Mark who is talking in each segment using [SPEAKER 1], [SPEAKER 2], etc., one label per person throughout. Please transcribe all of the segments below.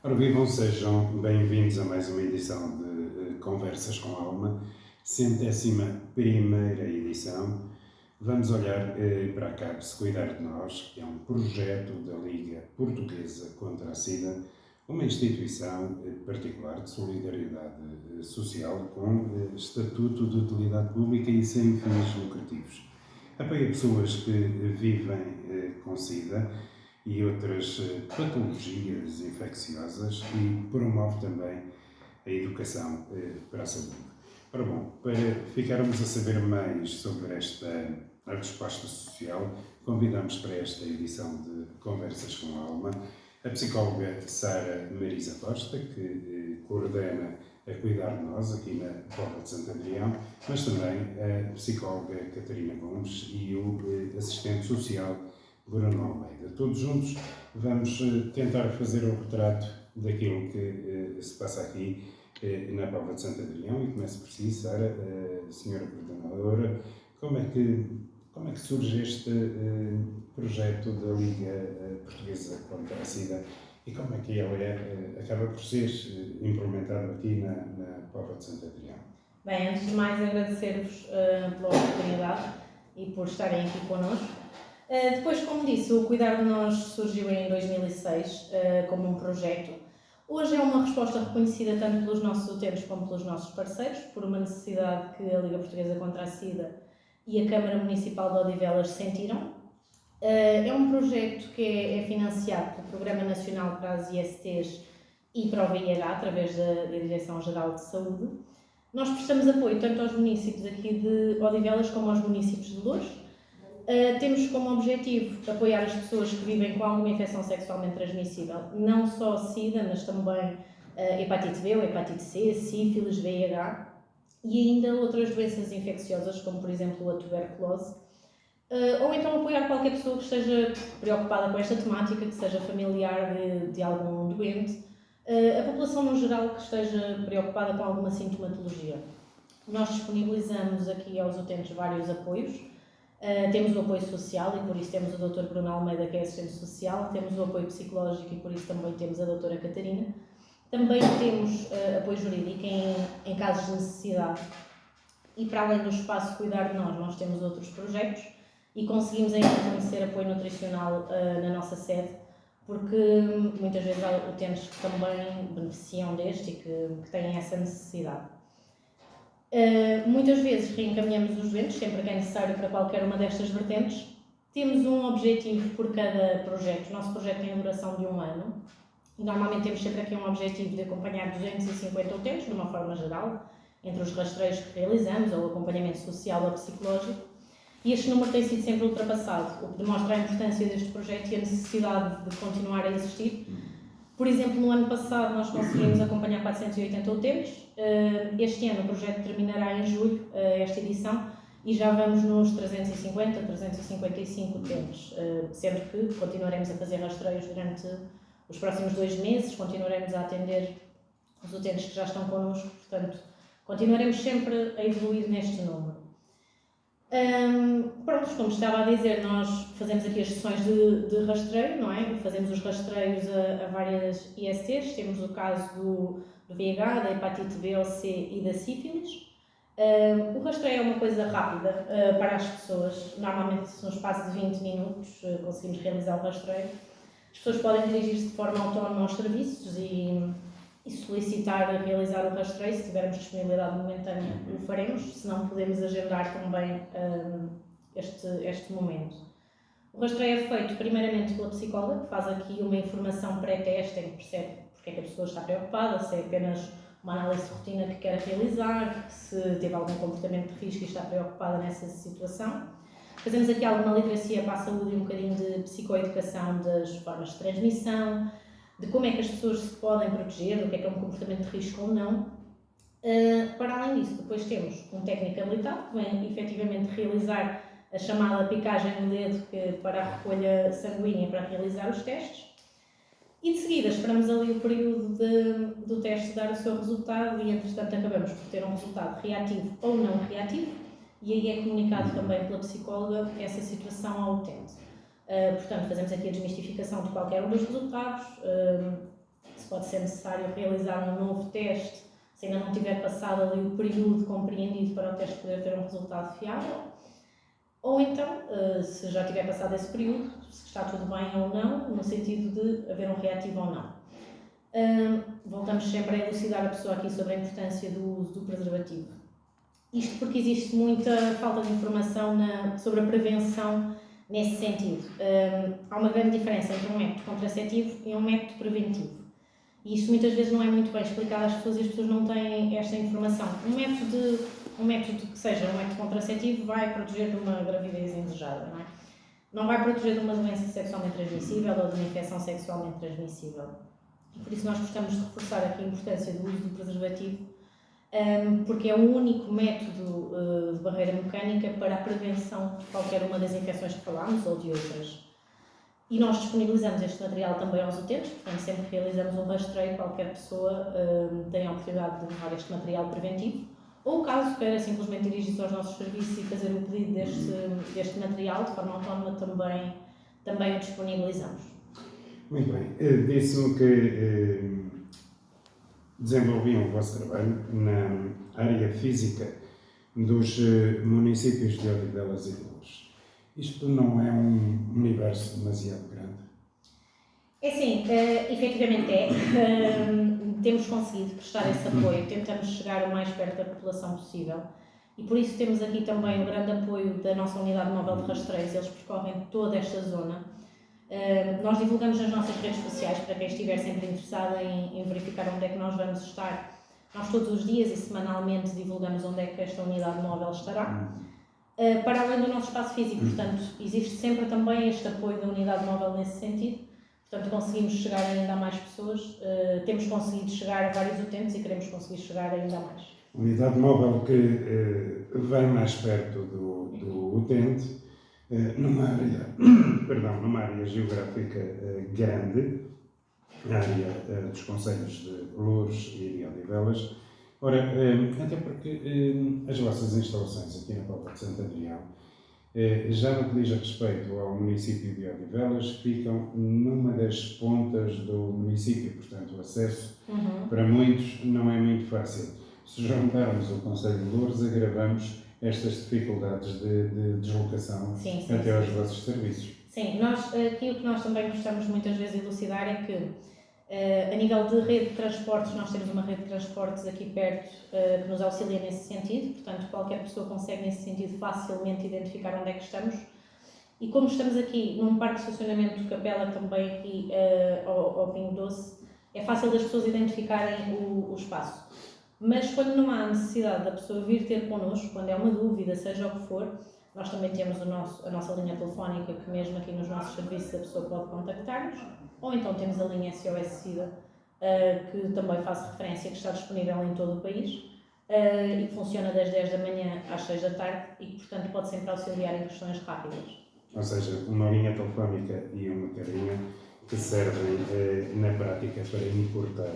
[SPEAKER 1] Ora, vivam, sejam bem-vindos a mais uma edição de Conversas com Alma, 111ª edição. Vamos olhar para a CAPS Cuidar de Nós, que é um projeto da Liga Portuguesa contra a SIDA, uma instituição particular de solidariedade social com estatuto de utilidade pública e sem fins lucrativos. Apoia pessoas que vivem com SIDA e outras patologias infecciosas e promove também a educação para a saúde. Ora bom, para ficarmos a saber mais sobre esta resposta social, convidamos para esta edição de Conversas com a Alma a psicóloga Sara Marisa Costa, que coordena a Cuidar de Nós aqui na Póvoa de Santo Adrião, mas também a psicóloga Catarina Gomes e o assistente social Bruno Almeida. Todos juntos vamos tentar fazer um retrato daquilo que se passa aqui na Póvoa de Santo Adrião, e começo por si, Sara, senhora coordenadora, como é que surge este projeto da Liga Portuguesa contra a SIDA e como é que ele acaba por ser implementado aqui na Póvoa de Santo Adrião?
[SPEAKER 2] Bem, antes de mais agradecer-vos pela oportunidade e por estarem aqui connosco. Depois, como disse, o Cuidar de Nós surgiu em 2006 como um projeto. Hoje é uma resposta reconhecida tanto pelos nossos utentes como pelos nossos parceiros, por uma necessidade que a Liga Portuguesa contra a SIDA e a Câmara Municipal de Odivelas sentiram. É um projeto que é financiado pelo Programa Nacional para as ISTs e para o VIH, através da Direção-Geral de Saúde. Nós prestamos apoio tanto aos municípios aqui de Odivelas como aos municípios de Loures. Temos como objetivo apoiar as pessoas que vivem com alguma infecção sexualmente transmissível, não só SIDA, mas também hepatite B ou hepatite C, sífilis, VIH e ainda outras doenças infecciosas, como por exemplo a tuberculose. Ou então apoiar qualquer pessoa que esteja preocupada com esta temática, que seja familiar de algum doente, a população no geral que esteja preocupada com alguma sintomatologia. Nós disponibilizamos aqui aos utentes vários apoios. Temos o apoio social e por isso temos o Dr. Bruno Almeida, que é assistente social, temos o apoio psicológico e por isso também temos a Dra. Catarina. Também temos apoio jurídico em casos de necessidade e para além do espaço Cuidar de Nós temos outros projetos e conseguimos ainda fornecer apoio nutricional na nossa sede, porque muitas vezes há utentes que também beneficiam deste e que têm essa necessidade. Muitas vezes reencaminhamos os doentes, sempre que é necessário para qualquer uma destas vertentes. Temos um objetivo por cada projeto. O nosso projeto tem a duração de 1 ano. E normalmente temos sempre aqui um objetivo de acompanhar 250 utentes, de uma forma geral, entre os rastreios que realizamos, ou o acompanhamento social ou psicológico. E este número tem sido sempre ultrapassado, o que demonstra a importância deste projeto e a necessidade de continuar a existir. Por exemplo, no ano passado nós conseguimos acompanhar 480 utentes. Este ano o projeto terminará em julho, esta edição, e já vamos nos 350, 355 utentes, sendo que continuaremos a fazer rastreios durante os próximos 2 meses, continuaremos a atender os utentes que já estão connosco, portanto, continuaremos sempre a evoluir neste número. Pronto, como estava a dizer, nós fazemos aqui as sessões de rastreio, não é? Fazemos os rastreios a várias ISTs, temos o caso do VIH, da hepatite B ou C e da sífilis. O rastreio é uma coisa rápida para as pessoas, normalmente no espaço de 20 minutos conseguimos realizar o rastreio. As pessoas podem dirigir-se de forma autónoma aos serviços e solicitar realizar o rastreio. Se tivermos disponibilidade momentânea, o faremos, se não podemos agendar também este momento. O rastreio é feito primeiramente pela psicóloga, que faz aqui uma informação pré-teste em que percebe porque é que a pessoa está preocupada, se é apenas uma análise de rotina que quer realizar, se teve algum comportamento de risco e está preocupada nessa situação. Fazemos aqui alguma literacia para a saúde e um bocadinho de psicoeducação das formas de transmissão, de como é que as pessoas se podem proteger, do que é um comportamento de risco ou não. Para além disso, depois temos um técnico habilitado que vem efetivamente realizar a chamada picagem no dedo para a recolha sanguínea para realizar os testes. E de seguida esperamos ali o período do teste dar o seu resultado e entretanto acabamos por ter um resultado reativo ou não reativo e aí é comunicado também pela psicóloga essa situação ao utente. Portanto, fazemos aqui a desmistificação de qualquer um dos resultados, se pode ser necessário realizar um novo teste se ainda não tiver passado ali o período compreendido para o teste poder ter um resultado fiável. Ou então, se já tiver passado esse período, se está tudo bem ou não, no sentido de haver um reativo ou não. Voltamos sempre a elucidar a pessoa aqui sobre a importância do uso do preservativo. Isto porque existe muita falta de informação sobre a prevenção nesse sentido. Há uma grande diferença entre um método contraceptivo e um método preventivo. E isto muitas vezes não é muito bem explicado às pessoas e as pessoas não têm esta informação. Um método que seja um método contraceptivo vai proteger de uma gravidez indesejada, não é? Não vai proteger de uma doença sexualmente transmissível ou de uma infecção sexualmente transmissível. E por isso nós gostamos de reforçar aqui a importância do uso do preservativo, porque é o único método de barreira mecânica para a prevenção de qualquer uma das infecções que falámos ou de outras. E nós disponibilizamos este material também aos utentes, portanto sempre que realizamos um rastreio, qualquer pessoa tem a oportunidade de levar este material preventivo, ou caso queira simplesmente dirigir-se aos nossos serviços e fazer o pedido deste material, de forma autónoma também o disponibilizamos.
[SPEAKER 1] Muito bem. Disse-me que desenvolviam o vosso trabalho na área física dos municípios de Odivelas e de Loures. Isto não é um universo demasiado grande?
[SPEAKER 2] É sim, efetivamente é. Temos conseguido prestar esse apoio, tentamos chegar o mais perto da população possível e por isso temos aqui também o grande apoio da nossa unidade móvel de rastreios, eles percorrem toda esta zona. Nós divulgamos nas nossas redes sociais para quem estiver sempre interessado em verificar onde é que nós vamos estar. Nós todos os dias e semanalmente divulgamos onde é que esta unidade móvel estará. Para além do nosso espaço físico, portanto, existe sempre também este apoio da unidade móvel nesse sentido. Portanto, conseguimos chegar ainda a mais pessoas, temos conseguido chegar a vários utentes e queremos conseguir chegar ainda a mais.
[SPEAKER 1] Unidade móvel que vem mais perto do utente, numa área geográfica grande, a área dos concelhos de Loures e de Odivelas. Ora, até porque as vossas instalações aqui na Póvoa de Santo Adrião, já no que diz respeito ao município de Odivelas, ficam numa das pontas do município, portanto o acesso para muitos não é muito fácil. Se juntarmos o concelho de Loures, agravamos estas dificuldades de deslocação até aos vossos serviços.
[SPEAKER 2] Sim, aqui o que nós também gostamos muitas vezes de elucidar é que a nível de rede de transportes, nós temos uma rede de transportes aqui perto que nos auxilia nesse sentido, portanto qualquer pessoa consegue nesse sentido facilmente identificar onde é que estamos. E como estamos aqui num parque de estacionamento de Capela, também aqui ao Pingo Doce, é fácil das pessoas identificarem o espaço. Mas quando não há necessidade da pessoa vir ter connosco, quando é uma dúvida, seja o que for, nós também temos a nossa linha telefónica, que mesmo aqui nos nossos serviços a pessoa pode contactar-nos, ou então temos a linha SOS SIDA, que também faço referência, que está disponível em todo o país, e que funciona das 10 da manhã às 6 da tarde e que, portanto, pode sempre auxiliar em questões rápidas.
[SPEAKER 1] Ou seja, uma linha telefónica e uma carinha que servem na prática para encurtar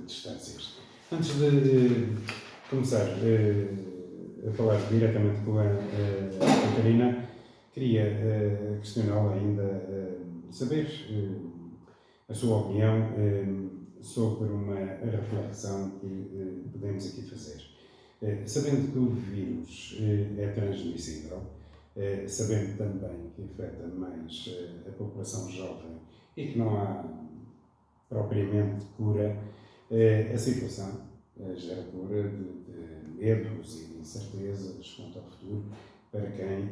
[SPEAKER 1] distâncias. Antes de começar a falar diretamente com a Catarina, queria questioná-la ainda, saber a sua opinião sobre uma reflexão que podemos aqui fazer. Sabendo que o vírus é transmissível, sabendo também que afeta mais a população jovem e que não há propriamente cura, a situação gera cura de medos e de incertezas quanto ao futuro para quem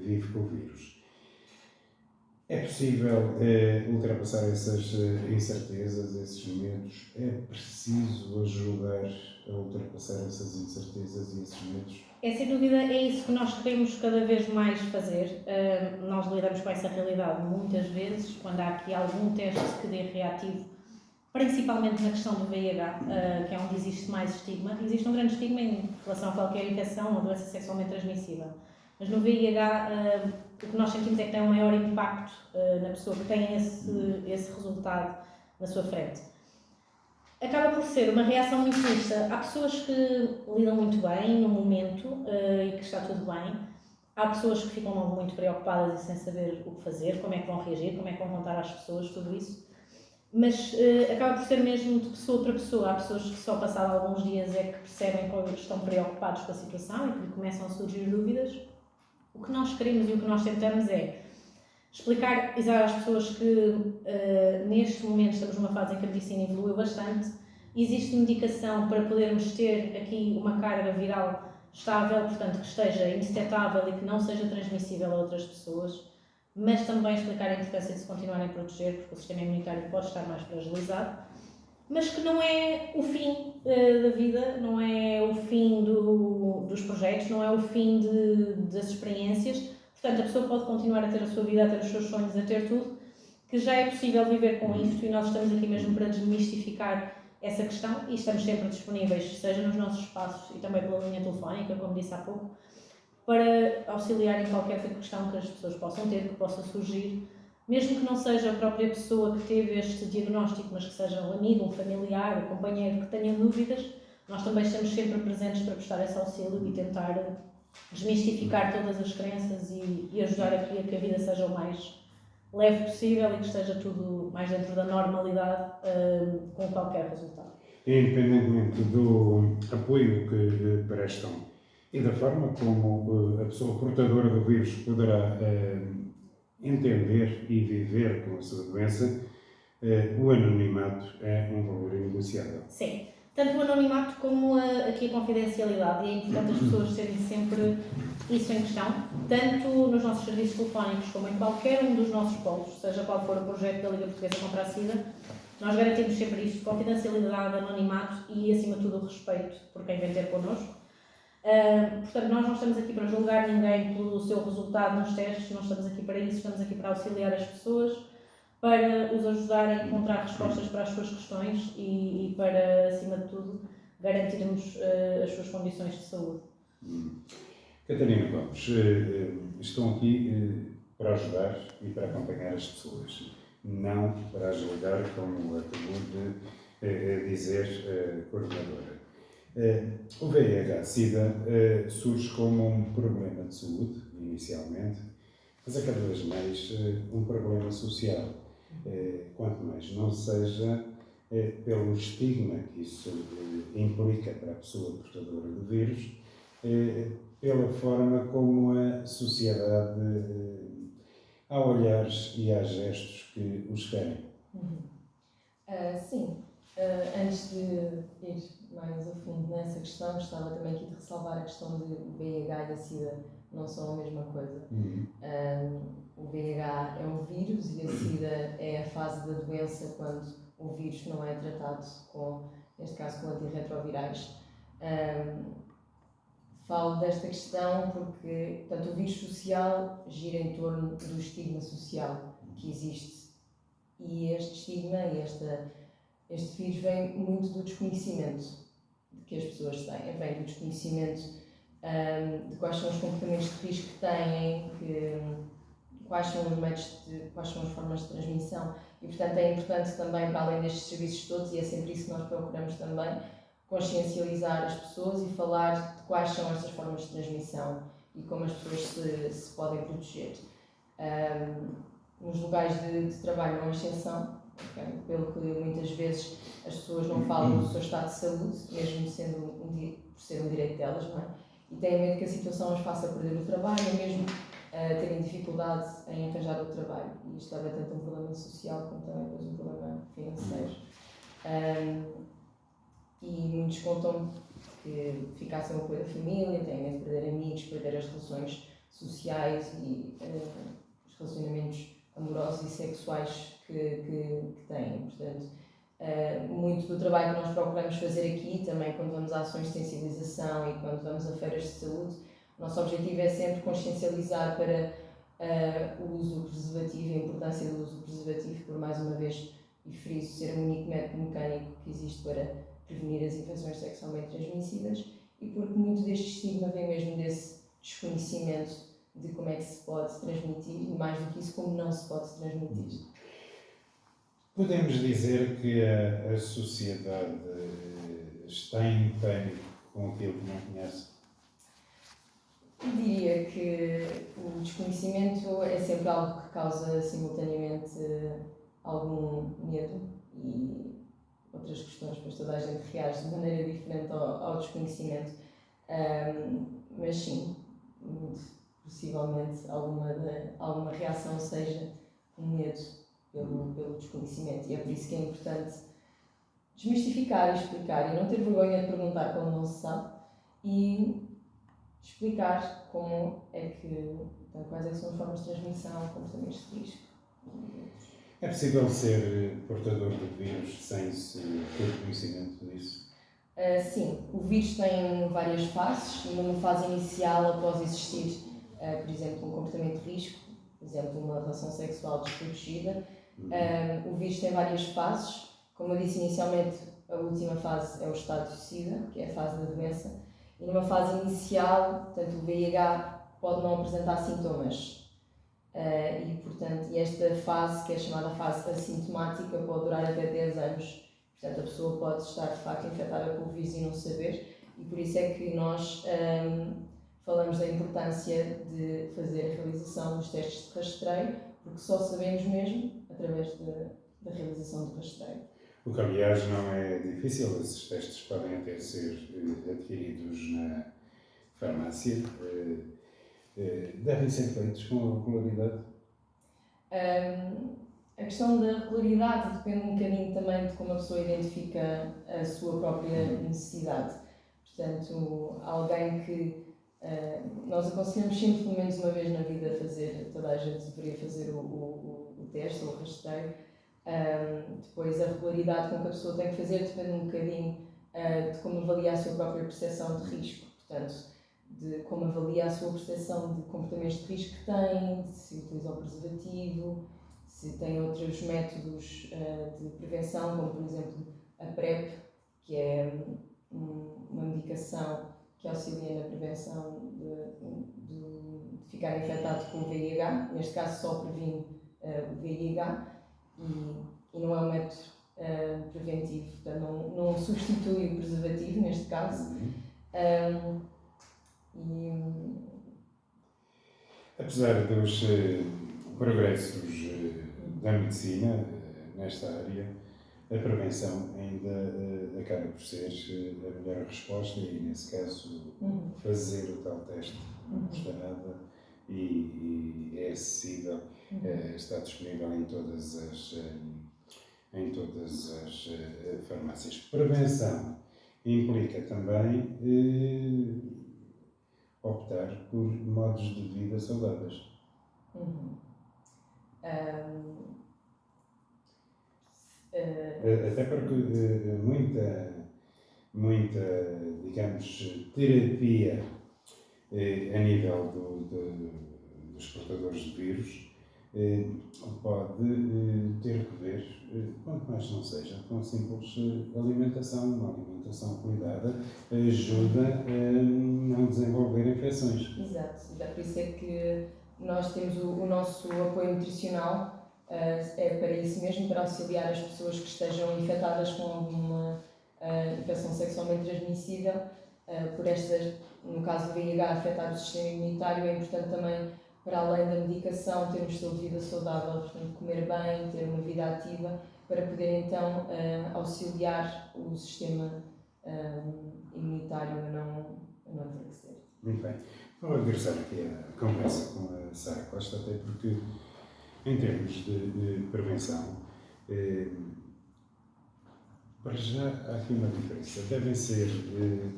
[SPEAKER 1] vive com o vírus. É possível ultrapassar essas incertezas, esses medos? É preciso ajudar a ultrapassar essas incertezas e esses medos?
[SPEAKER 2] Sem dúvida, é isso que nós queremos cada vez mais fazer. Nós lidamos com essa realidade muitas vezes, quando há aqui algum teste que dê reativo, principalmente na questão do VIH, que é onde existe mais estigma. Existe um grande estigma em relação a qualquer infecção ou doença sexualmente transmissível. Mas no VIH, o que nós sentimos é que tem um maior impacto na pessoa que tem esse resultado na sua frente. Acaba por ser uma reação muito mista. Há pessoas que lidam muito bem no momento e que está tudo bem. Há pessoas que ficam muito preocupadas e sem saber o que fazer, como é que vão reagir, como é que vão contar às pessoas, tudo isso. mas acaba por ser mesmo de pessoa para pessoa. Há pessoas que só passado alguns dias é que percebem que estão preocupados com a situação e que lhe começam a surgir dúvidas. O que nós queremos e o que nós tentamos é explicar às pessoas que neste momento estamos numa fase em que a medicina evoluiu bastante, existe medicação para podermos ter aqui uma carga viral estável, portanto que esteja indetectável e que não seja transmissível a outras pessoas, mas também explicar a importância de se continuarem a proteger, porque o sistema imunitário pode estar mais fragilizado, mas que não é o fim da vida, não é o fim dos projetos, não é o fim das experiências. Portanto, a pessoa pode continuar a ter a sua vida, a ter os seus sonhos, a ter tudo, que já é possível viver com isto, e nós estamos aqui mesmo para desmistificar essa questão e estamos sempre disponíveis, seja nos nossos espaços e também pela linha telefónica, como disse há pouco, para auxiliar em qualquer questão que as pessoas possam ter, que possa surgir, mesmo que não seja a própria pessoa que teve este diagnóstico, mas que seja um amigo, um familiar, um companheiro que tenha dúvidas, nós também estamos sempre presentes para prestar esse auxílio e tentar desmistificar todas as crenças e ajudar aqui a que a vida seja o mais leve possível e que esteja tudo mais dentro da normalidade, com qualquer resultado.
[SPEAKER 1] Independentemente do apoio que prestam e da forma como a pessoa portadora do vírus poderá entender e viver com a sua doença, o anonimato é um valor inegociável.
[SPEAKER 2] Sim, tanto o anonimato como aqui a confidencialidade, e é importante as pessoas terem sempre isso em questão, tanto nos nossos serviços telefónicos como em qualquer um dos nossos polos, seja qual for o projeto da Liga Portuguesa contra a SIDA, nós garantimos sempre isto, confidencialidade, anonimato e, acima de tudo, o respeito por quem vem ter connosco. Portanto, nós não estamos aqui para julgar ninguém pelo seu resultado nos testes, nós estamos aqui para isso, estamos aqui para auxiliar as pessoas, para os ajudar a encontrar respostas para as suas questões e para, acima de tudo, garantirmos as suas condições de saúde.
[SPEAKER 1] Catarina Gomes, estão aqui para ajudar e para acompanhar as pessoas, não para julgar, como acabou de dizer a coordenadora. O VIH-Sida surge como um problema de saúde, inicialmente, mas é cada vez mais um problema social, quanto mais não seja pelo estigma que isso implica para a pessoa portadora do vírus, pela forma como a sociedade há olhares e há gestos que os ferem.
[SPEAKER 3] Sim, antes de ir mais a fundo nessa questão, gostava também aqui de ressalvar a questão de o VIH e a SIDA não são a mesma coisa. O VIH é um vírus e a SIDA é a fase da doença quando o vírus não é tratado com, neste caso, com antirretrovirais. Falo desta questão porque, portanto, o vírus social gira em torno do estigma social que existe. E este estigma e este vírus vem muito do desconhecimento que as pessoas têm. Vem do desconhecimento de quais são os comportamentos de risco que têm, quais são os métodos, quais são as formas de transmissão. E, portanto, é importante também, para além destes serviços todos, e é sempre isso que nós procuramos também, consciencializar as pessoas e falar de quais são estas formas de transmissão e como as pessoas se podem proteger. Nos lugares de trabalho não há exceção, okay? Pelo que muitas vezes as pessoas não falam do seu estado de saúde, mesmo sendo por ser um direito delas, não é? E têm medo que a situação as faça perder o trabalho, ou mesmo terem dificuldade em arranjar o trabalho. E isto leva tanto a um problema social como também depois um problema financeiro. E muitos contam que ficassem o apoio da família, têm medo de perder amigos, perder as relações sociais e os relacionamentos amorosos e sexuais que têm. Portanto, muito do trabalho que nós procuramos fazer aqui, também quando vamos a ações de sensibilização e quando vamos a feiras de saúde, o nosso objetivo é sempre consciencializar para o uso do preservativo e a importância do uso do preservativo, por mais uma vez, e friso, ser o único método mecânico que existe para prevenir as infecções sexualmente transmissíveis, e porque muito deste estigma vem mesmo desse desconhecimento de como é que se pode transmitir e, mais do que isso, como não se pode transmitir.
[SPEAKER 1] Podemos dizer que a sociedade está em pânico com aquilo que não conhece?
[SPEAKER 3] Eu diria que o desconhecimento é sempre algo que causa simultaneamente algum medo e outras questões, pois toda a gente reage de maneira diferente ao desconhecimento. Mas sim, muito possivelmente alguma reação seja um medo pelo desconhecimento, e é por isso que é importante desmistificar e explicar, e não ter vergonha de perguntar quando não se sabe, e explicar como é que, então, quais é que são as formas de transmissão, comportamentos de risco.
[SPEAKER 1] É possível ser portador de vírus sem se ter conhecimento disso?
[SPEAKER 3] Sim, o vírus tem várias fases. Numa fase inicial, após existir, por exemplo, um comportamento de risco, por exemplo, uma relação sexual desprotegida, o vírus tem várias fases. Como eu disse inicialmente, a última fase é o estado de suicida, que é a fase da doença. E numa fase inicial, portanto, o VIH pode não apresentar sintomas. E esta fase, que é chamada fase assintomática, pode durar até 10 anos. Portanto, a pessoa pode estar, de facto, infectada com o vírus e não saber. E por isso é que nós falamos da importância de fazer a realização dos testes de rastreio, porque só sabemos mesmo através da realização do rastreio.
[SPEAKER 1] O que, aliás, não é difícil. Esses testes podem até ser adquiridos na farmácia. Devem ser feitos com regularidade?
[SPEAKER 3] A questão da regularidade depende um bocadinho também de como a pessoa identifica a sua própria necessidade. Portanto, alguém que nós aconselhamos sempre, pelo menos uma vez na vida, fazer, toda a gente deveria fazer o teste ou o rastreio. Depois, a regularidade com que a pessoa tem que fazer depende um bocadinho de como avalia a sua própria percepção de risco. Portanto, de como avalia a sua percepção de comportamentos de risco que tem, de se utiliza o preservativo, se tem outros métodos de prevenção, como por exemplo a PrEP, que é uma medicação que auxilia na prevenção de ficar infectado com o VIH. Neste caso só previne o VIH e não é um método preventivo, portanto não substitui o preservativo neste caso.
[SPEAKER 1] Apesar dos progressos da medicina nesta área, a prevenção ainda acaba por ser a melhor resposta e, nesse caso, fazer o tal teste não custa nada e é acessível, está disponível em todas as farmácias. Prevenção implica também optar por modos de vida saudáveis. Até porque muita, digamos, terapia a nível dos portadores de vírus pode ter que ver, quanto mais não seja, com a simples alimentação. Uma alimentação cuidada ajuda a não desenvolver infecções.
[SPEAKER 3] Exato. Por isso é que nós temos o nosso apoio nutricional, é para isso mesmo, para auxiliar as pessoas que estejam infectadas com alguma infecção sexualmente transmissível, por estas, no caso do VIH, afetar o sistema imunitário. É importante também, para além da medicação, ter um estilo de vida saudável, portanto, comer bem, ter uma vida ativa, para poder então auxiliar o sistema imunitário a não enfraquecer.
[SPEAKER 1] Muito bem. Vou regressar aqui à conversa com a Sara Costa, até porque, em termos de prevenção, para já há aqui uma diferença. Devem ser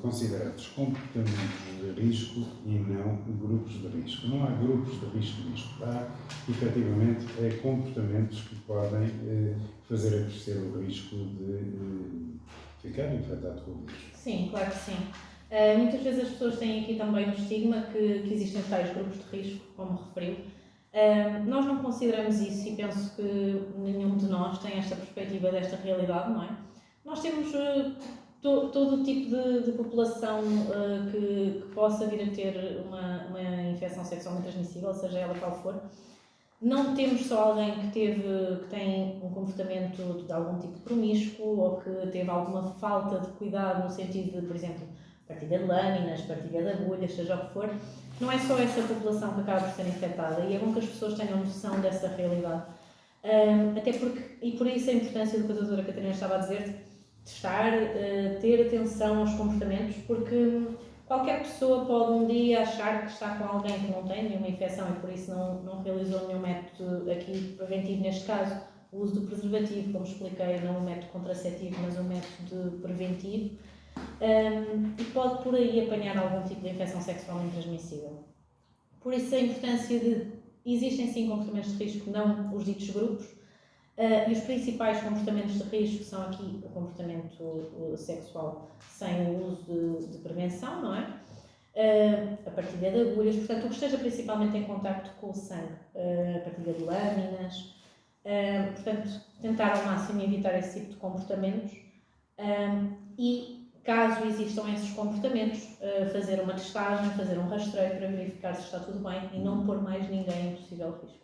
[SPEAKER 1] considerados comportamentos de risco e não grupos de risco. Não há grupos de risco nisto. Há, efetivamente, comportamentos que podem fazer acrescer o risco de ficar infectado com o vírus.
[SPEAKER 2] Sim, claro que sim. Muitas vezes as pessoas têm aqui também um estigma que existem tais grupos de risco, como referiu. Nós não consideramos isso e penso que nenhum de nós tem esta perspectiva desta realidade, não é? Nós temos todo o tipo de população que possa vir a ter uma infecção sexualmente transmissível, seja ela qual for. Não temos só alguém que tem um comportamento de algum tipo promíscuo ou que teve alguma falta de cuidado no sentido de, por exemplo, partilha de lâminas, partilha de agulhas, seja o que for. Não é só essa população que acaba por ser infectada, e é bom que as pessoas tenham noção dessa realidade. Até porque, e por isso a importância do que a doutora Catarina estava a dizer, testar, ter atenção aos comportamentos, porque qualquer pessoa pode um dia achar que está com alguém que não tem nenhuma infecção e por isso não realizou nenhum método aqui preventivo, neste caso o uso do preservativo, como expliquei, não um método contraceptivo, mas um método preventivo, e pode por aí apanhar algum tipo de infecção sexualmente transmissível. Por isso a importância de, existem sim comportamentos de risco, não os ditos grupos, e os principais comportamentos de risco são aqui o comportamento sexual sem o uso de prevenção, não é? A partilha de agulhas, portanto, o que esteja principalmente em contacto com o sangue, a partilha de lâminas, portanto, tentar ao máximo evitar esse tipo de comportamentos e, caso existam esses comportamentos, fazer uma testagem, fazer um rastreio para verificar se está tudo bem e não pôr mais ninguém em possível risco.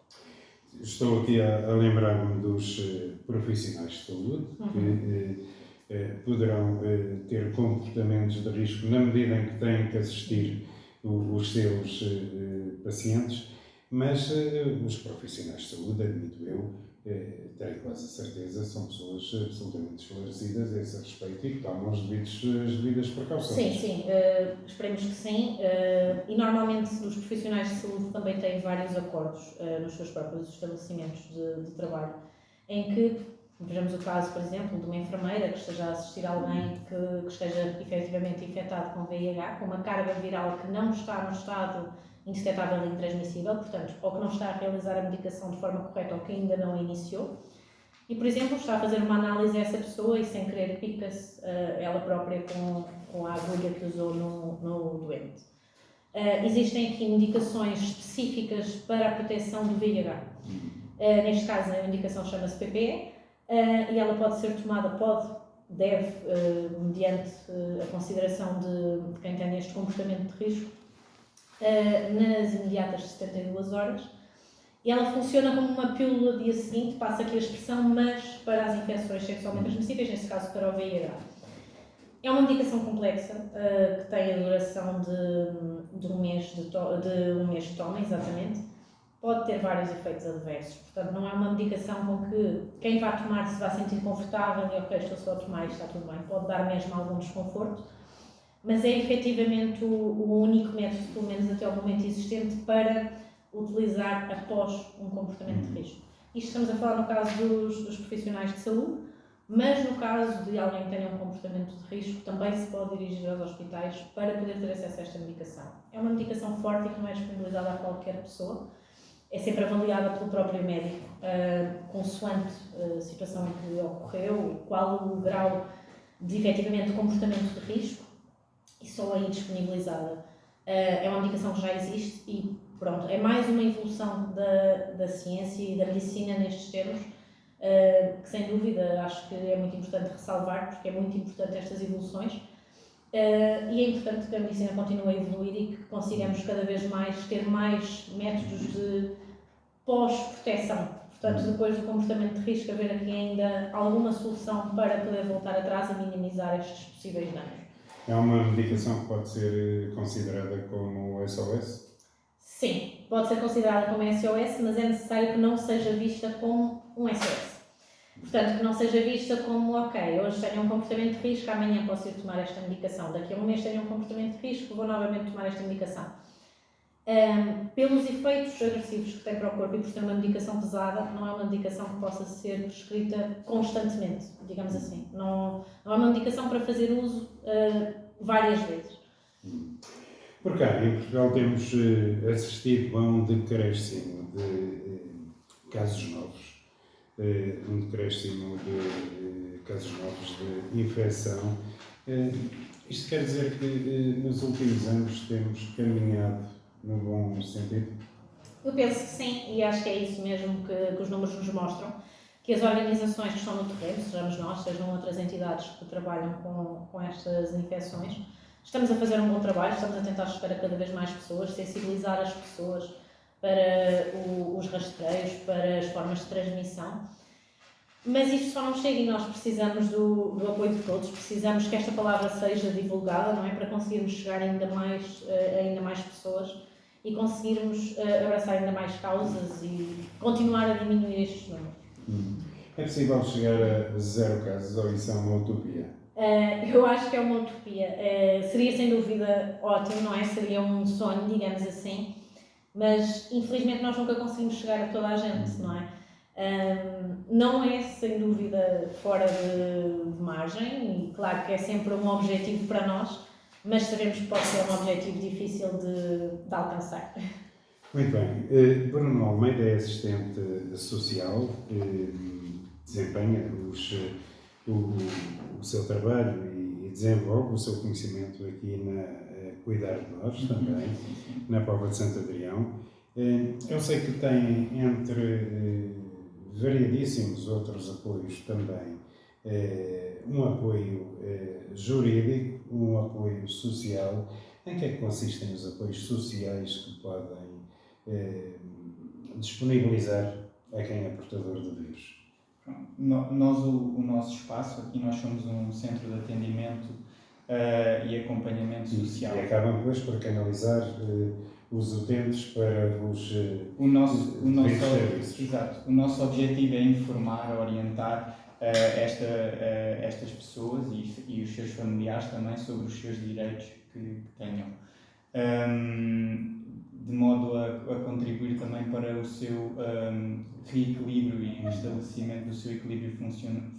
[SPEAKER 1] Estou aqui a lembrar-me dos profissionais de saúde que poderão ter comportamentos de risco na medida em que têm que assistir os seus pacientes, mas os profissionais de saúde, admito eu, tenho quase a certeza, são pessoas absolutamente esclarecidas a esse respeito e que tomam as devidas precauções.
[SPEAKER 2] Sim, esperemos que sim. E normalmente os profissionais de saúde também têm vários acordos nos seus próprios estabelecimentos de trabalho, em que, vejamos o caso, por exemplo, de uma enfermeira que esteja a assistir a alguém que esteja efetivamente infectado com VIH, com uma carga viral que não está no estado indetectável e intransmissível, portanto, ou que não está a realizar a medicação de forma correta ou que ainda não a iniciou, e, por exemplo, está a fazer uma análise a essa pessoa e, sem querer, pica-se ela própria com a agulha que usou no doente. Existem aqui indicações específicas para a proteção do VIH. Neste caso, a indicação chama-se PPE e ela pode ser tomada, deve, mediante a consideração de quem tem este comportamento de risco, nas imediatas 72 horas. E ela funciona como uma pílula do dia seguinte, passa aqui a expressão, mas para as infecções sexualmente transmissíveis, neste caso para o VIH. É uma medicação complexa, que tem a duração de um mês de toma, exatamente. Pode ter vários efeitos adversos, portanto não é uma medicação com que quem vai tomar se vai sentir confortável e ok, estou só a tomar e está tudo bem. Pode dar mesmo algum desconforto, mas é efetivamente o único método, pelo menos até ao momento existente, para utilizar após um comportamento de risco. Isto estamos a falar no caso dos profissionais de saúde, mas no caso de alguém que tenha um comportamento de risco, também se pode dirigir aos hospitais para poder ter acesso a esta medicação. É uma medicação forte e que não é disponibilizada a qualquer pessoa, é sempre avaliada pelo próprio médico, consoante a situação em que ocorreu, qual o grau de efetivamente comportamento de risco, e só aí disponibilizada. É uma medicação que já existe e pronto, é mais uma evolução da ciência e da medicina nestes termos, que sem dúvida acho que é muito importante ressalvar, porque é muito importante estas evoluções, e é importante que a medicina continue a evoluir e que consigamos cada vez mais ter mais métodos de pós-proteção. Portanto, depois do comportamento de risco, haver aqui ainda alguma solução para poder voltar atrás e minimizar estes possíveis danos.
[SPEAKER 1] É uma medicação que pode ser considerada como SOS?
[SPEAKER 2] Sim, pode ser considerada como SOS, mas é necessário que não seja vista como um SOS. Portanto, que não seja vista como, ok, hoje tenho um comportamento de risco, amanhã posso ir tomar esta medicação, daqui a um mês tenho um comportamento de risco, vou novamente tomar esta medicação. Pelos efeitos agressivos que tem para o corpo e por ser uma medicação pesada, não é uma medicação que possa ser prescrita constantemente, digamos assim. Não é uma medicação para fazer uso várias vezes.
[SPEAKER 1] Por cá, em Portugal, temos assistido a um decréscimo de casos novos, um decréscimo de casos novos de infecção. Isto quer dizer que nos últimos anos temos caminhado no bom sentido?
[SPEAKER 2] Eu penso que sim, e acho que é isso mesmo que os números nos mostram, que as organizações que estão no terreno, sejamos nós, sejam outras entidades que trabalham com estas infecções, estamos a fazer um bom trabalho, estamos a tentar chegar a cada vez mais pessoas, sensibilizar as pessoas para os rastreios, para as formas de transmissão. Mas isto só não chega e nós precisamos do apoio de todos, precisamos que esta palavra seja divulgada, não é? Para conseguirmos chegar ainda mais pessoas e conseguirmos abraçar ainda mais causas e continuar a diminuir estes números.
[SPEAKER 1] É possível chegar a 0 casos ou isso é uma utopia?
[SPEAKER 2] Eu acho que é uma utopia. Seria sem dúvida ótimo, não é? Seria um sonho, digamos assim, mas infelizmente nós nunca conseguimos chegar a toda a gente, não é? Não é sem dúvida fora de margem e claro que é sempre um objetivo para nós, mas sabemos que pode ser um objetivo difícil de alcançar.
[SPEAKER 1] Muito bem. Bruno Almeida é assistente social, desempenha o seu trabalho e desenvolve o seu conhecimento aqui na Cuidar de Nós também, na Póvoa de Santo Adrião. Eu sei que tem entre variadíssimos outros apoios também, um apoio jurídico, um apoio social. Em que é que consistem os apoios sociais que podem disponibilizar a quem é portador do vírus?
[SPEAKER 4] Nós, o nosso espaço, aqui nós somos um centro de atendimento e acompanhamento social.
[SPEAKER 1] E acabam depois por canalizar os utentes para os
[SPEAKER 4] serviços. Exato. O nosso objetivo é informar, orientar estas pessoas e os seus familiares também sobre os seus direitos que tenham. De modo a contribuir também para o seu reequilíbrio e o estabelecimento do seu equilíbrio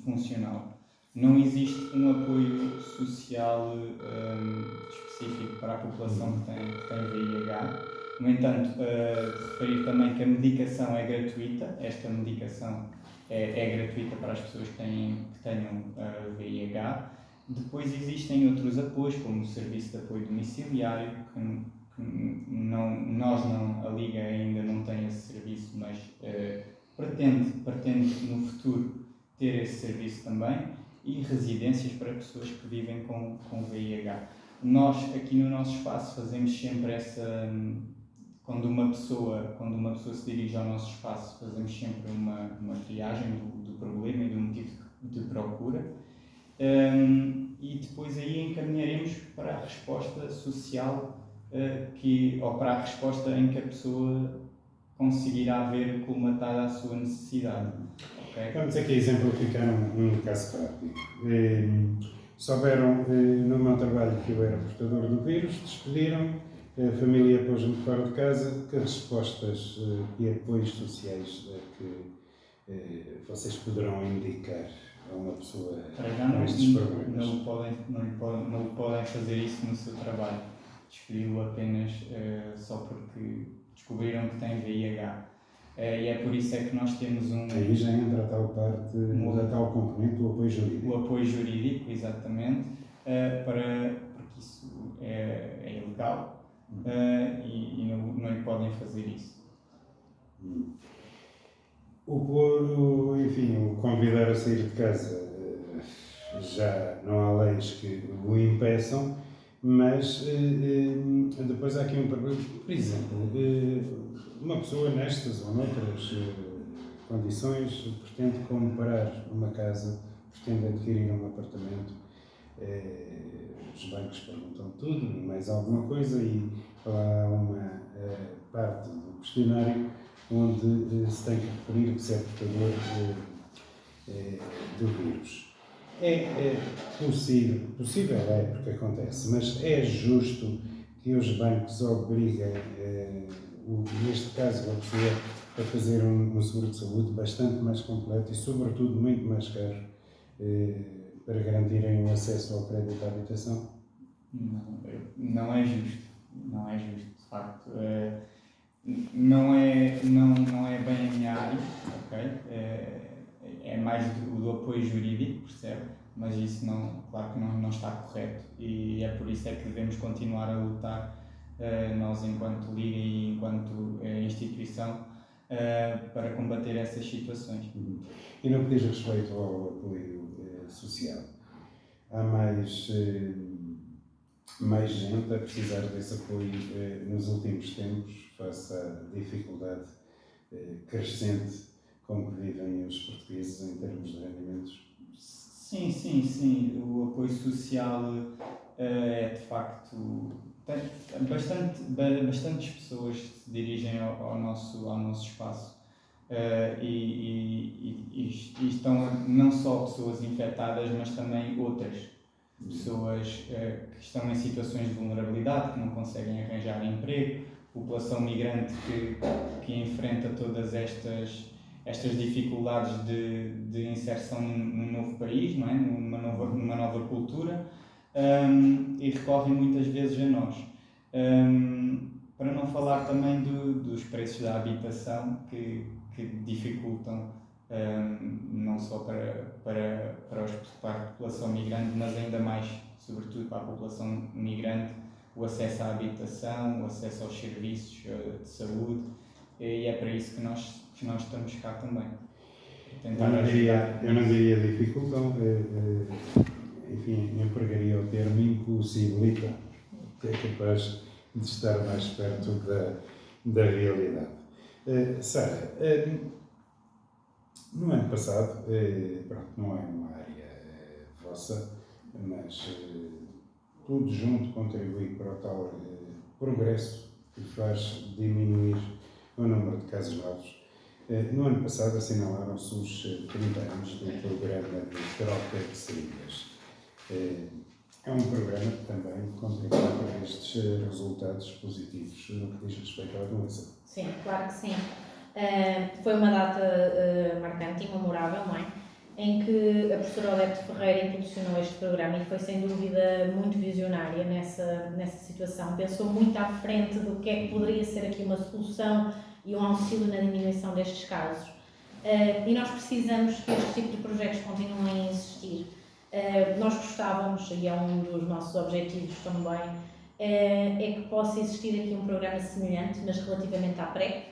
[SPEAKER 4] funcional. Não existe um apoio social específico para a população que tem VIH. No entanto, referir também que a medicação é gratuita. Esta medicação é gratuita para as pessoas que tenham VIH. Depois existem outros apoios, como o Serviço de Apoio Domiciliário, a Liga ainda não tem esse serviço, mas pretende no futuro ter esse serviço também, e residências para pessoas que vivem com VIH. Nós, aqui no nosso espaço, fazemos sempre quando uma pessoa se dirige ao nosso espaço, fazemos sempre uma triagem do problema e do motivo de procura. E depois aí encaminharemos para a resposta social ou para a resposta em que a pessoa conseguirá ver colmatada a sua necessidade. Okay?
[SPEAKER 1] Vamos aqui exemplificar um caso prático. Souberam no meu trabalho que eu era portador do vírus, despediram, a família pôs-me fora de casa. Que respostas e apoios sociais que vocês poderão indicar a uma pessoa com estes problemas?
[SPEAKER 4] Não podem fazer isso no seu trabalho. Despedi-lo apenas só porque descobriram que tem VIH. E é por isso é que nós temos
[SPEAKER 1] Aí já entra a tal parte, a tal componente do apoio jurídico.
[SPEAKER 4] O apoio jurídico, exatamente, porque isso é ilegal e não lhe podem fazer isso.
[SPEAKER 1] O convidar a sair de casa, já não há leis que o impeçam, mas depois há aqui um problema. Por exemplo, uma pessoa nestas ou noutras condições pretende comprar uma casa, pretende adquirir um apartamento, os bancos perguntam tudo e mais alguma coisa, e há uma parte do questionário onde se tem que referir que se é portador do vírus. É possível é porque acontece, mas é justo que os bancos obriguem, neste caso, a pessoa a fazer um seguro de saúde bastante mais completo e, sobretudo, muito mais caro para garantirem o acesso ao crédito à habitação?
[SPEAKER 4] Não é justo. Não é justo, de facto. Não é bem a minha área, ok? É mais do apoio jurídico, percebe? Mas isso claro que não está correto, e é por isso é que devemos continuar a lutar, nós enquanto Liga e enquanto instituição, para combater essas situações.
[SPEAKER 1] E no que diz respeito ao apoio social, há mais gente a precisar desse apoio nos últimos tempos, face à dificuldade crescente com que vivem os portugueses em termos de rendimentos?
[SPEAKER 4] Sim. O apoio social é de facto. Bastantes pessoas se dirigem ao nosso espaço e estão não só pessoas infectadas, mas também outras pessoas que estão em situações de vulnerabilidade, que não conseguem arranjar emprego, população migrante que enfrenta todas estas dificuldades de inserção num novo país, não é? numa nova cultura, e recorrem muitas vezes a nós. Para não falar também dos preços da habitação que dificultam não só para a população migrante, mas ainda mais, sobretudo para a população migrante, o acesso à habitação, o acesso aos serviços de saúde, e é para isso que nós estamos cá também.
[SPEAKER 1] Eu não diria dificultam, enfim, empregaria o termo impossibilita, que é capaz de estar mais perto da realidade. Sara, no ano passado, pronto, não é uma área vossa, mas tudo junto contribui para o tal progresso que faz diminuir o número de casos novos. No ano passado assinalaram-se os 30 anos do programa de troca de seringas. É um programa que também contribui para estes resultados positivos no que diz respeito à doença.
[SPEAKER 2] Sim, claro que sim. Foi uma data marcante e memorável, não é? Em que a professora Odete Ferreira impulsionou este programa e foi sem dúvida muito visionária nessa situação. Pensou muito à frente do que é que poderia ser aqui uma solução e um auxílio na diminuição destes casos. E nós precisamos que este tipo de projetos continuem a existir. Nós gostávamos, e é um dos nossos objetivos também, é que possa existir aqui um programa semelhante, mas relativamente à PrEP,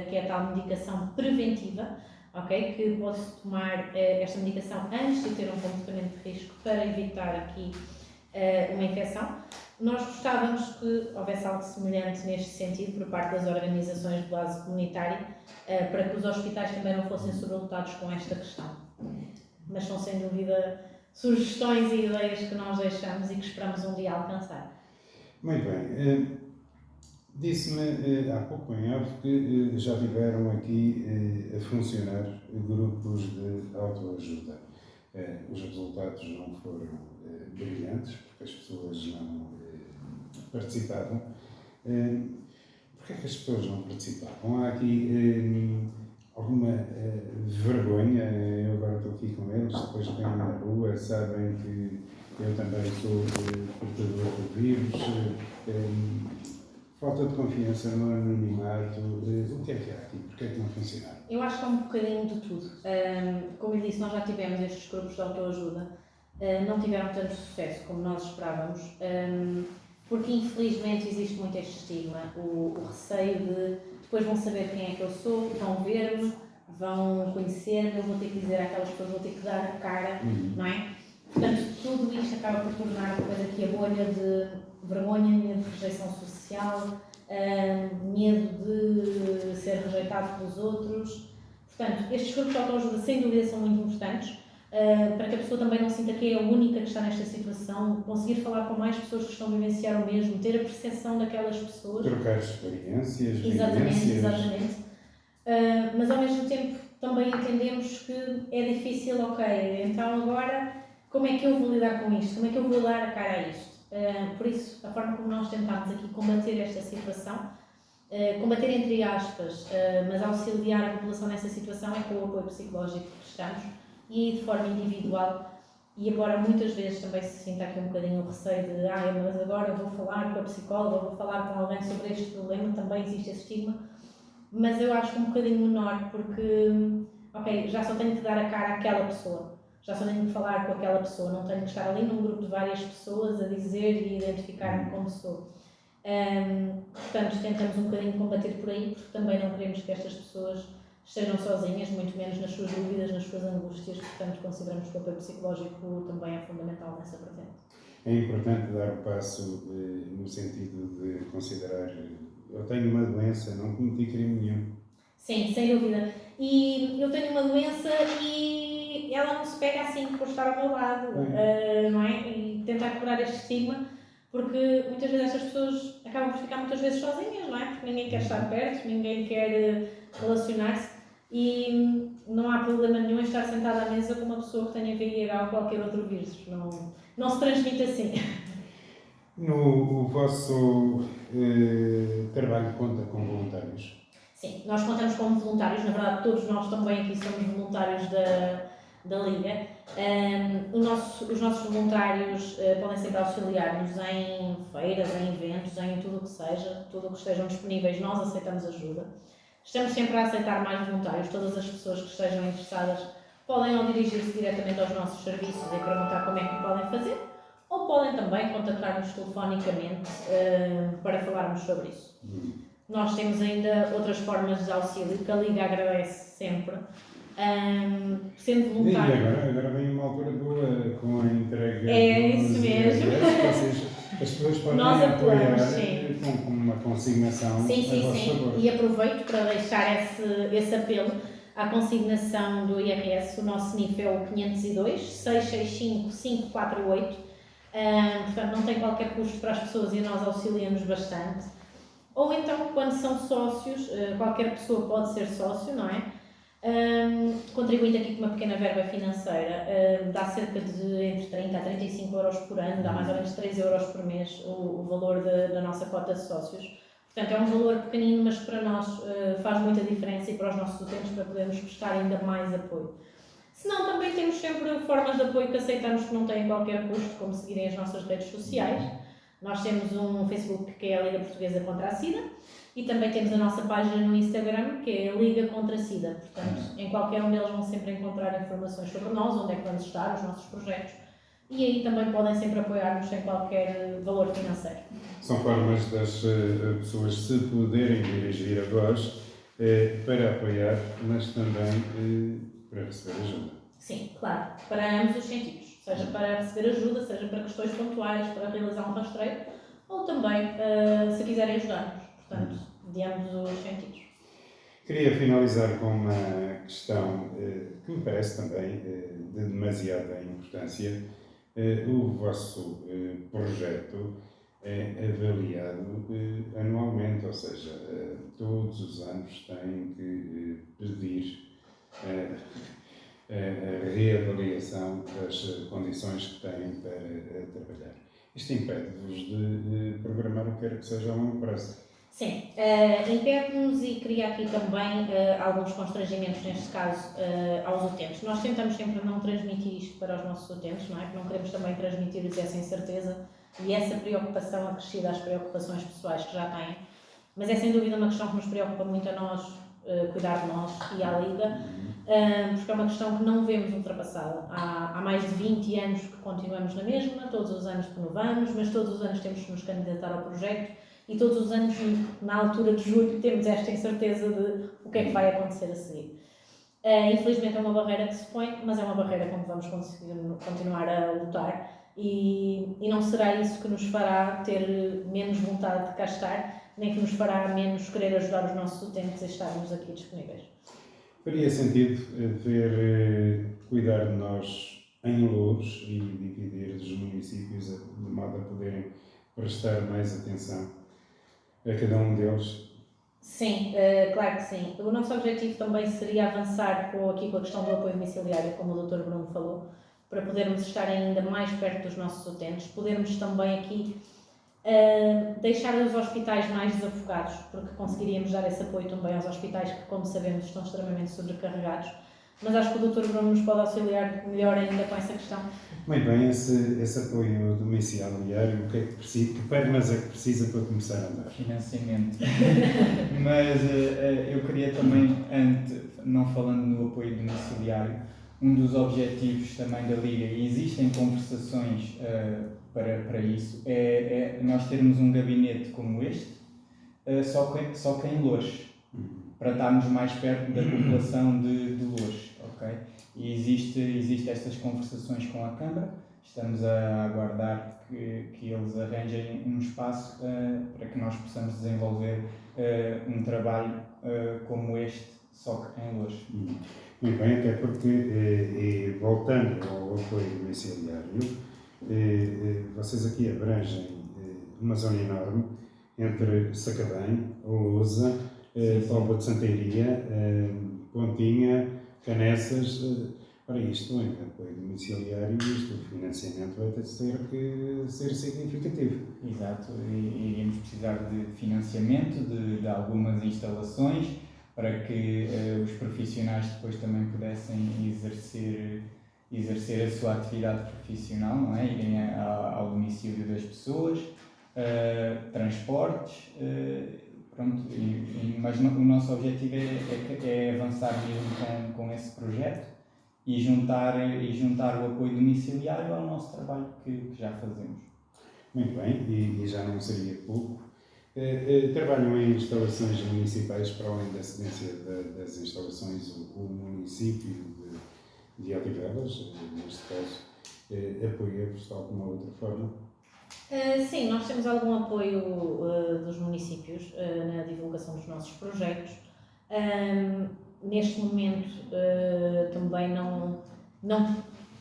[SPEAKER 2] que é a tal medicação preventiva, okay? Que pode-se tomar esta medicação antes de ter um comportamento de risco para evitar aqui uma infecção. Nós gostávamos que houvesse algo semelhante neste sentido por parte das organizações de base comunitária, para que os hospitais também não fossem sobrelotados com esta questão. Mas são sem dúvida sugestões e ideias que nós deixamos e que esperamos um dia alcançar.
[SPEAKER 1] Muito bem. Disse-me há pouco em off que já tiveram aqui a funcionar grupos de autoajuda. Os resultados não foram brilhantes, porque as pessoas não participavam. Porquê é que as pessoas não participavam? Há aqui alguma vergonha? Eu agora estou aqui com eles, depois vêm na rua, sabem que eu também sou portador do vírus. Falta de confiança no anonimato. O que é que há aqui? Porquê é que não funcionaram?
[SPEAKER 2] Eu acho que é um bocadinho de tudo. Como eu disse, nós já tivemos estes grupos de autoajuda, não tiveram tanto sucesso como nós esperávamos, porque infelizmente existe muito este estigma, o receio de depois vão saber quem é que eu sou, vão ver-me, vão conhecer-me, eu vou ter que dizer àquelas pessoas, vou ter que dar a cara, não é? Portanto, tudo isto acaba por tornar depois aqui a bolha de vergonha, medo de rejeição social, medo de ser rejeitado pelos outros. Portanto, estes grupos de autoajuda sem dúvida são muito importantes, para que a pessoa também não sinta que é a única que está nesta situação, conseguir falar com mais pessoas que estão a vivenciar o mesmo, ter a percepção daquelas pessoas.
[SPEAKER 1] Trocar experiências,
[SPEAKER 2] Exatamente. Mas ao mesmo tempo também entendemos que é difícil, ok, então agora como é que eu vou lidar com isto? Como é que eu vou dar a cara a isto? Por isso, a forma como nós tentamos aqui combater esta situação, combater entre aspas, mas auxiliar a população nessa situação é com o apoio psicológico que prestamos e de forma individual. E embora muitas vezes também se sinta aqui um bocadinho o receio de mas agora vou falar com a psicóloga, vou falar com alguém sobre este problema, também existe esse estigma, mas eu acho que um bocadinho menor, porque, ok, já só tenho que dar a cara àquela pessoa. Já só tenho que falar com aquela pessoa, não tenho que estar ali num grupo de várias pessoas a dizer e identificar-me como sou. Portanto, tentamos um bocadinho combater por aí, porque também não queremos que estas pessoas estejam sozinhas, muito menos nas suas dúvidas, nas suas angústias. Portanto, consideramos que o apoio psicológico também é fundamental nessa vertente.
[SPEAKER 1] É importante dar o passo no sentido de considerar: eu tenho uma doença, não cometi crime nenhum.
[SPEAKER 2] Sim, sem dúvida. E eu tenho uma doença e ela não se pega assim por estar ao meu lado, não é? E tentar quebrar este estigma, porque muitas vezes estas pessoas acabam por ficar muitas vezes sozinhas, não é? Porque ninguém quer estar perto, ninguém quer relacionar-se. e não há problema nenhum em estar sentado à mesa com uma pessoa que tenha VIH ou qualquer outro vírus. Não se transmite assim.
[SPEAKER 1] No vosso trabalho conta com voluntários?
[SPEAKER 2] Sim, nós contamos como voluntários, na verdade todos nós também aqui somos voluntários da Liga. Os nossos voluntários podem sempre auxiliar-nos em feiras, em eventos, em tudo o que seja, tudo o que estejam disponíveis, nós aceitamos ajuda. Estamos sempre a aceitar mais voluntários, todas as pessoas que estejam interessadas podem ou dirigir-se diretamente aos nossos serviços e perguntar como é que o podem fazer, ou podem também contactar-nos telefonicamente para falarmos sobre isso. Nós temos ainda outras formas de auxílio que a Liga agradece sempre. Sendo voluntário.
[SPEAKER 1] E agora vem uma altura boa com a entrega.
[SPEAKER 2] É isso mesmo.
[SPEAKER 1] As pessoas podem
[SPEAKER 2] Nós
[SPEAKER 1] apoiar
[SPEAKER 2] sim.
[SPEAKER 1] com uma consignação
[SPEAKER 2] Sim.
[SPEAKER 1] favor.
[SPEAKER 2] E aproveito para deixar esse apelo à consignação do IRS. O nosso NIF é o 502 665 548. Portanto, não tem qualquer custo para as pessoas e nós auxiliamos bastante. Ou então, quando são sócios, qualquer pessoa pode ser sócio, não é? Contribuindo aqui com uma pequena verba financeira, dá cerca de entre 30 a 35 euros por ano, dá mais ou menos 3 euros por mês o valor da nossa cota de sócios. Portanto, é um valor pequenino, mas para nós faz muita diferença e para os nossos utentes para podermos prestar ainda mais apoio. Se não, também temos sempre formas de apoio que aceitamos que não têm qualquer custo, como seguirem as nossas redes sociais. Nós temos um Facebook que é a Liga Portuguesa contra a SIDA e também temos a nossa página no Instagram que é a Liga contra a SIDA. Portanto, em qualquer um deles vão sempre encontrar informações sobre nós, onde é que vamos estar, os nossos projetos e aí também podem sempre apoiar-nos sem qualquer valor financeiro.
[SPEAKER 1] São formas das pessoas se poderem dirigir a vós para apoiar, mas também para receber ajuda.
[SPEAKER 2] Sim, claro, para ambos os sentidos. Seja para receber ajuda, seja para questões pontuais, para realizar um rastreio, ou também se quiserem ajudar-nos. Portanto, de ambos os sentidos.
[SPEAKER 1] Queria finalizar com uma questão que me parece também de demasiada importância. O vosso projeto é avaliado anualmente, ou seja, todos os anos têm que pedir a reavaliação das condições que têm para trabalhar. Isto impede-vos de programar o que quer que seja a longo prazo.
[SPEAKER 2] Sim, impede-nos e cria aqui também alguns constrangimentos, neste caso, aos utentes. Nós tentamos sempre não transmitir isto para os nossos utentes, não é? Porque não queremos também transmitir-lhes essa incerteza e essa preocupação acrescida às preocupações pessoais que já têm. Mas é sem dúvida uma questão que nos preocupa muito a nós, cuidar de nós e à Liga, porque é uma questão que não vemos ultrapassada. Há mais de 20 anos que continuamos na mesma, todos os anos renovamos, mas todos os anos temos que nos candidatar ao projeto e todos os anos, na altura de julho, temos esta incerteza de o que é que vai acontecer a seguir. Infelizmente é uma barreira que se põe, mas é uma barreira com que vamos conseguir continuar a lutar e não será isso que nos fará ter menos vontade de cá estar, nem que nos fará menos querer ajudar os nossos utentes a estarmos aqui disponíveis.
[SPEAKER 1] Faria sentido cuidar de nós em Louros e dividir os municípios de modo a poderem prestar mais atenção a cada um deles?
[SPEAKER 2] Sim, claro que sim. O nosso objetivo também seria avançar aqui com a questão do apoio domiciliário, como o Dr. Bruno falou, para podermos estar ainda mais perto dos nossos utentes, podermos também aqui deixar os hospitais mais desafogados, porque conseguiríamos dar esse apoio também aos hospitais que, como sabemos, estão extremamente sobrecarregados. Mas acho que o Dr. Bruno nos pode auxiliar melhor ainda com essa questão.
[SPEAKER 1] Muito bem, esse apoio domiciliário, o que é que precisa, que pernas é que precisa para começar a andar?
[SPEAKER 4] Financiamento. Mas eu queria também, não falando no apoio domiciliário, um dos objetivos também da Liga, e existem conversações para isso, é nós termos um gabinete como este, só que em Loures, para estarmos mais perto da população de Loures, ok? E existe estas conversações com a Câmara, estamos a aguardar que eles arranjem um espaço para que nós possamos desenvolver um trabalho como este, só que em Loures.
[SPEAKER 1] Muito bem, até porque, voltando ao apoio domiciliário, vocês aqui abrangem uma zona enorme entre Sacavém, Lousa, Póvoa de Santeiria, Pontinha, Canessas. Ora, isto em apoio domiciliário, isto, o financiamento vai ter que ser significativo.
[SPEAKER 4] Exato, e iríamos precisar de financiamento de algumas instalações para que os profissionais depois também pudessem exercer a sua atividade profissional, não é? Irem ao domicílio das pessoas, transportes, pronto, mas o nosso objetivo é avançar mesmo com esse projeto e juntar o apoio domiciliário ao nosso trabalho que já fazemos.
[SPEAKER 1] Muito bem, e já não seria pouco. Trabalham em instalações municipais, para além da cedência das instalações, o município de Odivelas, neste caso, apoia-vos de alguma outra forma?
[SPEAKER 2] Sim, nós temos algum apoio dos municípios na divulgação dos nossos projetos. Neste momento também não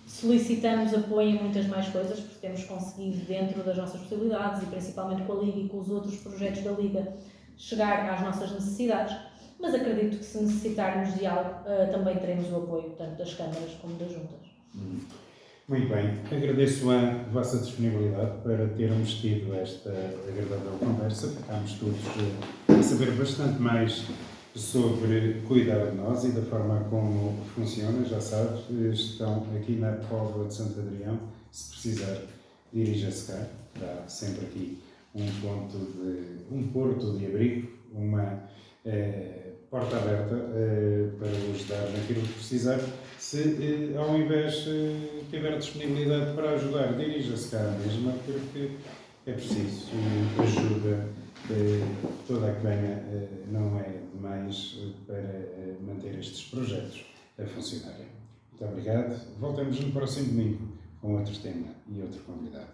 [SPEAKER 2] solicitamos apoio em muitas mais coisas, porque temos conseguido, dentro das nossas possibilidades e principalmente com a Liga e com os outros projetos da Liga, chegar às nossas necessidades, mas acredito que se necessitarmos de algo também teremos o apoio tanto das câmaras como das juntas.
[SPEAKER 1] Muito bem, agradeço a vossa disponibilidade para termos tido esta agradável conversa. Ficámos todos a saber bastante mais sobre cuidar de nós e da forma como funciona. Já sabes, estão aqui na Póvoa de Santo Adrião. Se precisar, dirija-se cá. Dá sempre aqui um porto de abrigo, uma porta aberta para o ajudar naquilo que precisar. Se ao invés tiver disponibilidade para ajudar, dirija-se cá mesmo, porque é preciso ajuda. Toda a que venha não é demais para manter estes projetos a funcionarem. Muito obrigado. Voltamos no próximo domingo com outro tema e outro convidado.